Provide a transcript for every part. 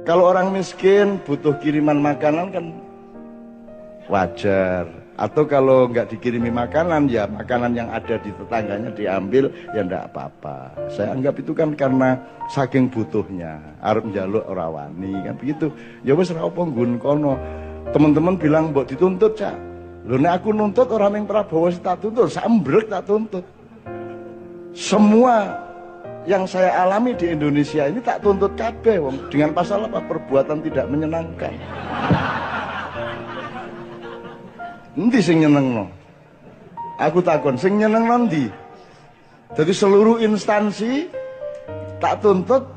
Kalau orang miskin butuh kiriman makanan kan wajar. Atau kalau nggak dikirimi makanan, ya makanan yang ada di tetangganya diambil, ya ndak apa-apa. Saya anggap itu kan karena saking butuhnya, arep njaluk ora wani kan begitu. Ya wis ora apa nggon kono. Teman-teman bilang mbok dituntut, Cak. Lho nek aku nuntut orang yang Prabowo tak tuntut, sambrek tak tuntut. Semua yang saya alami di Indonesia ini tak tuntut kabeh wong dengan pasal apa? Perbuatan tidak menyenangkan. Endi sing nyenengno? Aku takon sing nyenengno ndi? Jadi seluruh instansi tak tuntut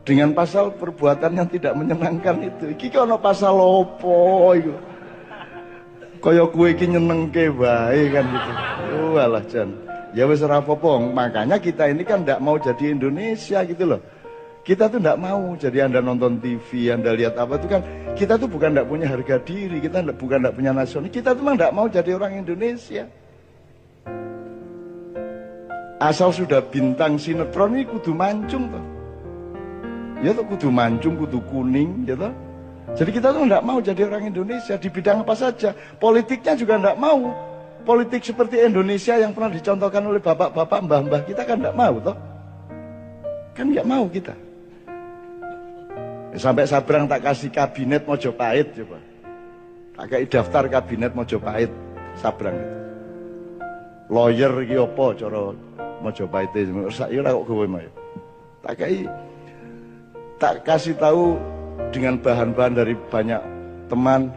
dengan pasal perbuatan yang tidak menyenangkan itu. Iki ono pasal opo iku? Kaya kowe iki nyenengke wae kan gitu. Oh alah Jan. Ya wis ora apa-apa, makanya kita ini kan ndak mau jadi Indonesia gitu loh. Kita tuh ndak mau jadi Anda nonton TV, Anda lihat apa itu kan kita tuh bukan ndak punya harga diri, kita bukan ndak punya nasional, kita tuh memang ndak mau jadi orang Indonesia. Asal sudah bintang sinetron ini kudu mancung toh. Ya tuh kudu mancung, kudu kuning ya toh. Jadi kita tuh ndak mau jadi orang Indonesia di bidang apa saja. Politiknya juga ndak mau. Politik seperti Indonesia yang pernah dicontohkan oleh bapak-bapak, mbah-mbah kita kan ndak mau toh. Kan nggak mau kita. Sampai Sabrang tak kasih kabinet Mojopahit coba. Tak kasih daftar kabinet Mojopahit Sabrang itu. Lawyer iki apa cara Mojopahit itu? Saya kok kowe mau. Tak kasih tahu dengan bahan-bahan dari banyak teman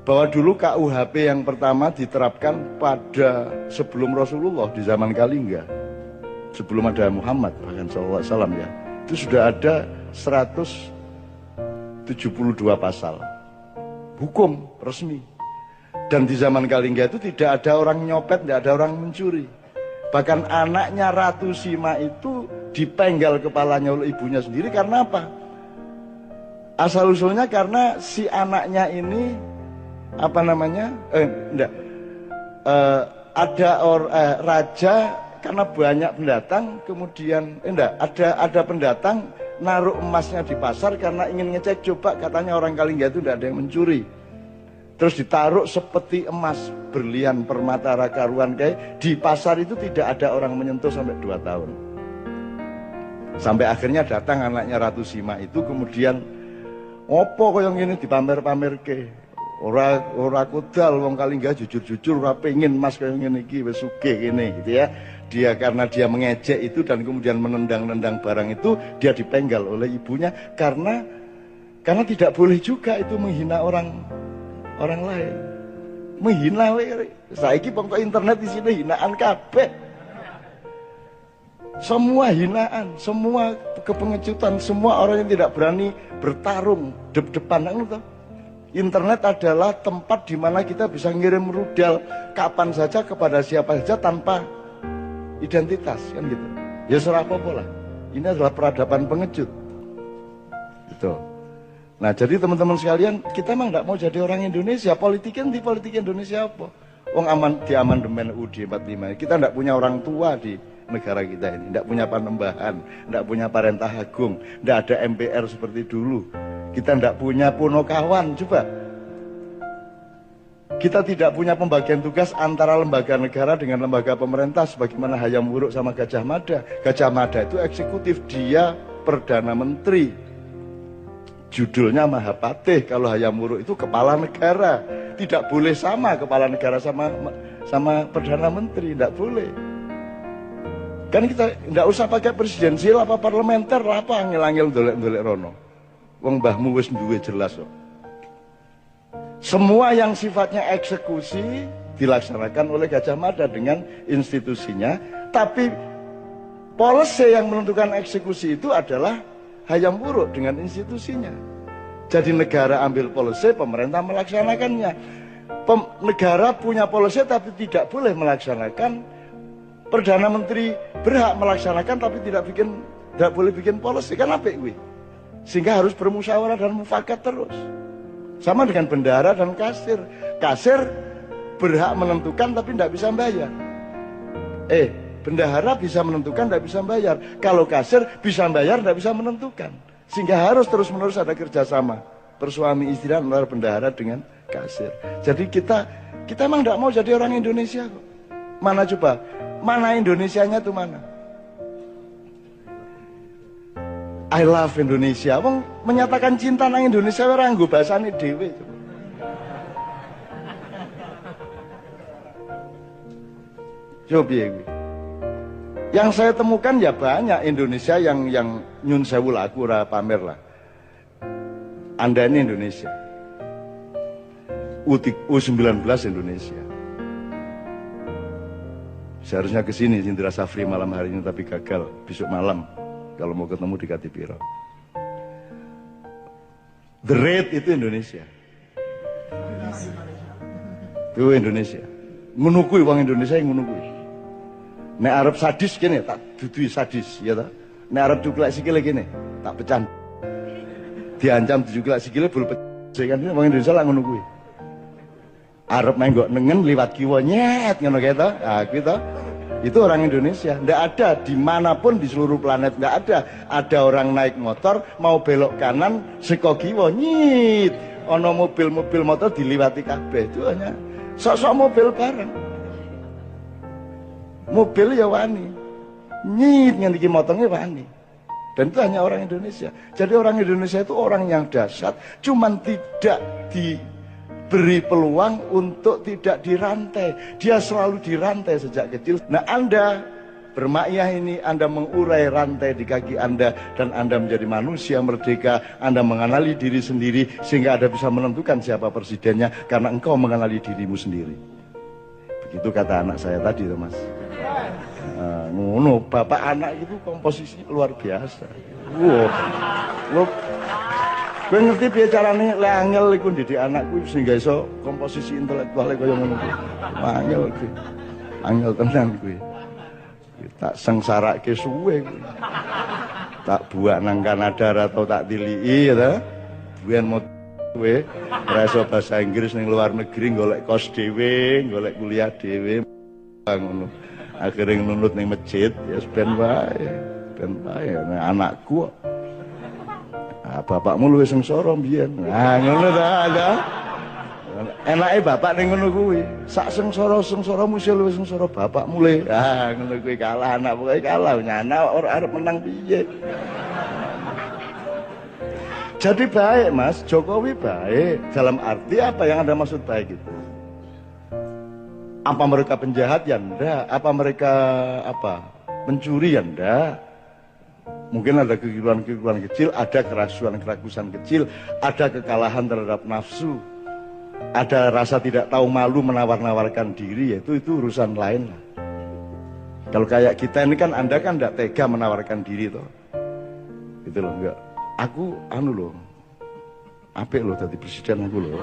bahwa dulu KUHP yang pertama diterapkan pada sebelum Rasulullah di zaman Kalingga. Sebelum ada Muhammad bahkan SAW ya. Itu sudah ada 172 pasal hukum resmi. Dan di zaman Kalingga itu tidak ada orang nyopet, tidak ada orang mencuri. Bahkan anaknya Ratu Sima itu dipenggal kepalanya oleh ibunya sendiri karena apa? Asal usulnya karena si anaknya ini apa namanya? Raja karena banyak pendatang, kemudian ada pendatang naruh emasnya di pasar karena ingin ngecek coba katanya orang Kalingga itu tidak ada yang mencuri. Terus ditaruh seperti emas, berlian, permata, rakaruan kayak di pasar itu tidak ada orang menyentuh sampai 2 tahun. Sampai akhirnya datang anaknya Ratu Sima itu kemudian opo kok yang ini dipamer-pamer ke ora kudal wong Kalingga jujur-jujur ora pengin emas kaya ngene iki wis sugih kene gitu ya. Dia karena dia mengejek itu dan kemudian menendang-nendang barang itu, dia dipenggal oleh ibunya karena tidak boleh juga itu menghina orang lain. Menghina saiki pokok internet di sini hinaan kabeh. Semua hinaan, semua kepengecutan, semua orang yang tidak berani bertarung depan itu. Internet adalah tempat di mana kita bisa ngirim rudal kapan saja kepada siapa saja tanpa identitas kan gitu. Ya serah apa lah. Ini adalah peradaban pengecut. Gitu. Nah, jadi teman-teman sekalian, kita memang tidak mau jadi orang Indonesia. Politiknya di politik Indonesia apa? Wong di amandemen UUD 45. Kita tidak punya orang tua di negara kita ini, tidak punya panembahan, tidak punya parentah agung, tidak ada MPR seperti dulu. Kita tidak punya punokawan, coba. Kita tidak punya pembagian tugas antara lembaga negara dengan lembaga pemerintah sebagaimana Hayam Wuruk sama Gajah Mada. Gajah Mada itu eksekutif, dia Perdana Menteri. Judulnya Mahapatih. Kalau Hayam Wuruk itu kepala negara. Tidak boleh sama kepala negara sama Perdana Menteri, tidak boleh. Kan kita tidak usah pakai presidensial apa parlementer, apa angel-angel dolek-dolek rono. Wong mbahmu wis duwe jelas kok. Semua yang sifatnya eksekusi dilaksanakan oleh Gajah Mada dengan institusinya, tapi policy yang menentukan eksekusi itu adalah Hayam Wuruk dengan institusinya. Jadi negara ambil policy, pemerintah melaksanakannya. Negara punya policy tapi tidak boleh melaksanakan. Perdana Menteri berhak melaksanakan tapi tidak boleh bikin policy. Kan apa itu? Sehingga harus bermusyawarah dan mufakat terus. Sama dengan bendahara dan kasir. Kasir berhak menentukan tapi tidak bisa bayar. Bendahara bisa menentukan tidak bisa bayar. Kalau kasir bisa bayar tidak bisa menentukan. Sehingga harus terus-menerus ada kerjasama bersuami istri antara bendahara dengan kasir. Jadi kita emang tidak mau jadi orang Indonesia kok. Mana coba? Mana Indonesianya tuh mana? I love Indonesia. Wong menyatakan cinta nang Indonesia ora nggo basane dhewe. Coba piye kuwi? Yang saya temukan ya banyak Indonesia yang nyun sewu lah, aku ora pamer lah. Anda ini Indonesia. U19 Indonesia. Seharusnya ke sini Indra Safri malam hari ini tapi gagal. Besok malam kalau mau ketemu di Katipiro. The Red itu Indonesia. Itu Indonesia. Ngunukui wong Indonesia yang ngunukui. Nek Arab sadis gini, tak dudui sadis, ya tak? Nek Arab cuklek sikile gini, tak pecan. Diancam cuklek sikile bul pecah kan, wong Indonesia lah ngunukui. Arab main gak nengen liwat kiwa nyet, ngono gitu. Ah, gitu. Itu orang Indonesia. Nggak ada dimanapun di seluruh planet nggak ada. Ada orang naik motor mau belok kanan seko kiwa nyit. Ono mobil motor diliwati kabeh. Itu hanya sok-sok mobil bareng. Mobil ya wani. Nyit ngendiki motornya wani. Dan itu hanya orang Indonesia. Jadi orang Indonesia itu orang yang dahsyat, cuman tidak diberi peluang untuk tidak dirantai. Dia selalu dirantai sejak kecil. Nah, Anda bermakyah ini, Anda mengurai rantai di kaki Anda dan Anda menjadi manusia merdeka. Anda mengenali diri sendiri sehingga Anda bisa menentukan siapa presidennya karena engkau mengenali dirimu sendiri. Begitu kata anak saya tadi, Mas. Ngono, bapak anak itu komposisinya luar biasa. Wow. Gue ngerti piye carane lek angel iku ndidik anakku sehingga iso komposisi intelektuale kaya ngono kuwi. Angel kuwi. Angel tenan kuwi. Tak sengsarake suwe kuwi. Tak buak nang Kanada atau tak tiliki ya ta. Buan mau kowe ora iso bahasa Inggris ning luar negeri golek kos dhewe, golek kuliah dhewe ngono. Akhirnya nunut ning masjid ya ben wae. Ben wae anakku kok. Bapakmu luwih sengsara mbiyen. Nah, ngono ta, ada. Enake bapak ning ngono kuwi. Sak sengsara-sengsaramu sing luwih sengsara bapakmu le. Ah, ngono kuwi kalah anak pokoke kalah. Nyana ora arep menang piye. Jadi baik, Mas. Jokowi baik. Dalam arti apa yang Anda maksud baik itu? Apa mereka penjahat? Ya enggak. Apa mereka mencuri? Ya enggak. Mungkin ada kekeliruan kecil, ada keraguan kecil, ada kekalahan terhadap nafsu, ada rasa tidak tahu malu menawar-nawarkan diri, itu urusan lain lah. Kalau kayak kita ini kan, Anda kan tidak tega menawarkan diri toh. Gitu loh, enggak. Aku loh, apik loh jadi presiden aku loh.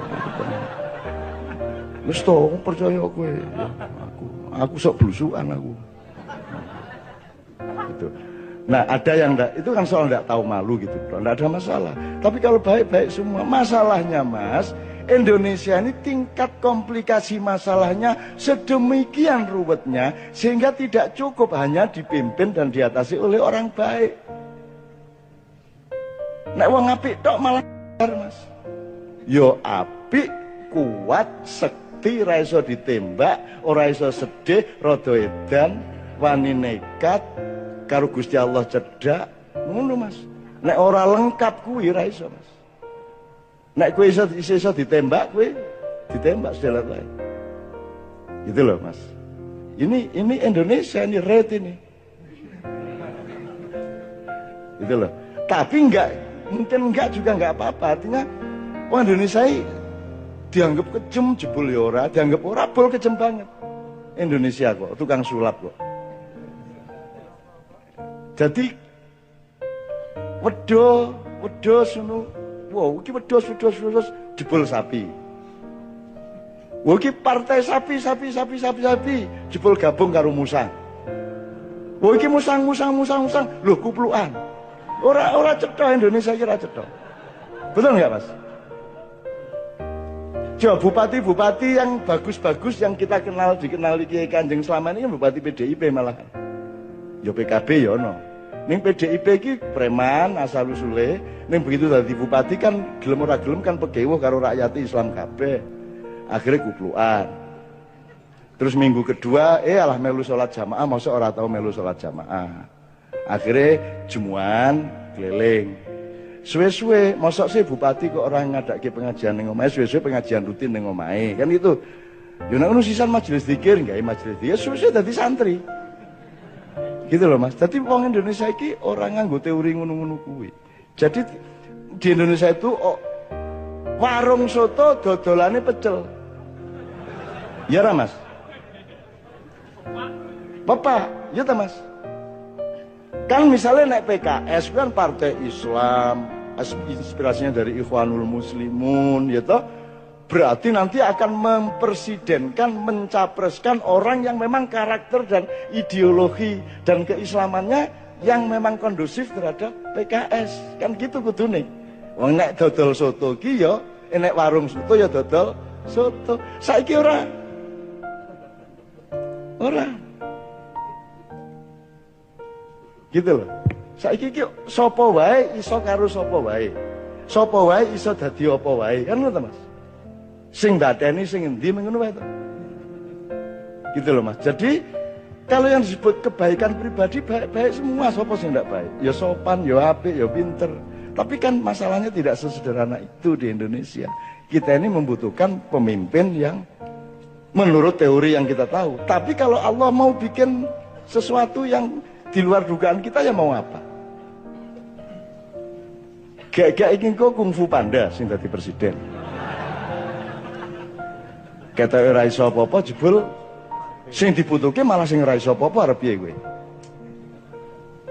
Wis toh, percaya kowe. Ya, aku sok blusukan aku. Gitu. Nah, ada yang enggak, itu kan soal enggak tahu malu gitu, enggak ada masalah. Tapi kalau baik-baik semua, masalahnya Mas, Indonesia ini tingkat komplikasi masalahnya sedemikian ruwetnya sehingga tidak cukup hanya dipimpin dan diatasi oleh orang baik. Nek wong apik tok malah Mas. Yo apik, kuat, sekti, ra iso ditembak, ora iso sedih, rada edan, wani nekat, karo Gusti Allah cedak, ngono Mas. Nek ora lengkap kuwi ra iso Mas. Nek kowe iso ditembak, kowe ditembak sedelat wae. Gitu loh Mas. Ini Indonesia, ini red ini. Gitu loh. Tapi mungkin juga enggak apa-apa. Artinya orang Indonesia dianggap kejem jebul ya ora, dianggap ora bol kejem banget. Indonesia kok, tukang sulap kok. Jadi wedhus ngono. Wow, iki wedhus jebol sapi. Wow, iki partai sapi jebol gabung karo musang. Wow, iki musang. Lho kuplukan. Ora cetha Indonesia iki ora cetha. Betul enggak, Mas? Coba bupati-bupati yang bagus-bagus yang kita dikenali Kiai Kanjeng selama ini kan bupati PDIP malah. Ya PKB ya ono. Ning PDIP iki preman asal usule, ning begitu dadi bupati kan gelem ora gelem kan pegewuh karo rakyat Islam kabeh. Akhirnya kuplukan. Terus minggu kedua alah melu salat jamaah, mosok ora tau melu salat jamaah. Akhirnya jemuan keliling. Suwe-suwe mosok sih bupati kok orang ngadake pengajian ning omahe, suwe-suwe pengajian rutin ning omahe. Kan itu. Yo nek ngono sisan majelis zikir, gawe majelis zikir, suwe-suwe dadi santri. Gitu loh Mas. Jadi wong Indonesia iki orang nganggo teori ngono-ngono kuwi. Jadi di Indonesia itu warung soto dodolane pecel. Ya ra Mas? Bapak, ya ta Mas? Kan misalnya naik PKS kan partai Islam, inspirasinya dari Ikhwanul Muslimun, ya toh? Berarti nanti akan mempresidenkan, mencapreskan orang yang memang karakter dan ideologi dan keislamannya yang memang kondusif terhadap PKS. Kan gitu kudune. Wong nek dodol soto ki ya, nek warung soto ya dodol soto. Saiki ora. Gitu loh. Saiki ki sapa wae iso karo sapa wae. Sapa wae iso dadi apa wae. Kan ngono Mas. Sing dateni sing endi ngono wae to. Gitu loh Mas. Jadi kalau yang disebut kebaikan pribadi baik-baik semua, sapa sing ndak baik? Ya sopan, ya apik, ya pinter. Tapi kan masalahnya tidak sesederhana itu di Indonesia. Kita ini membutuhkan pemimpin yang menurut teori yang kita tahu. Tapi kalau Allah mau bikin sesuatu yang di luar dugaan kita, ya mau apa? Gak ingin kok kungfu panda sing dadi presiden. Kata ora iso apa-apa jebul sing dibutuhke malah sing ora iso apa-apa arep piye kowe.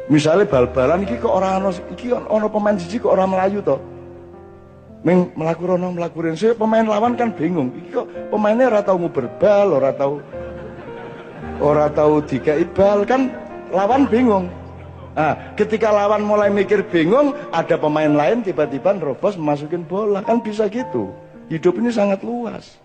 Misale bal-balan iki kok ora ana iki ana pemain siji kok ora melayu to. Ming mlaku rono mlaku rene pemain lawan kan bingung. Iki kok pemainnya ora tau nguber bal, ora tau dikai bal kan lawan bingung. Nah, ketika lawan mulai mikir bingung, ada pemain lain tiba-tiba nerobos masukin bola. Kan bisa gitu. Hidup ini sangat luas.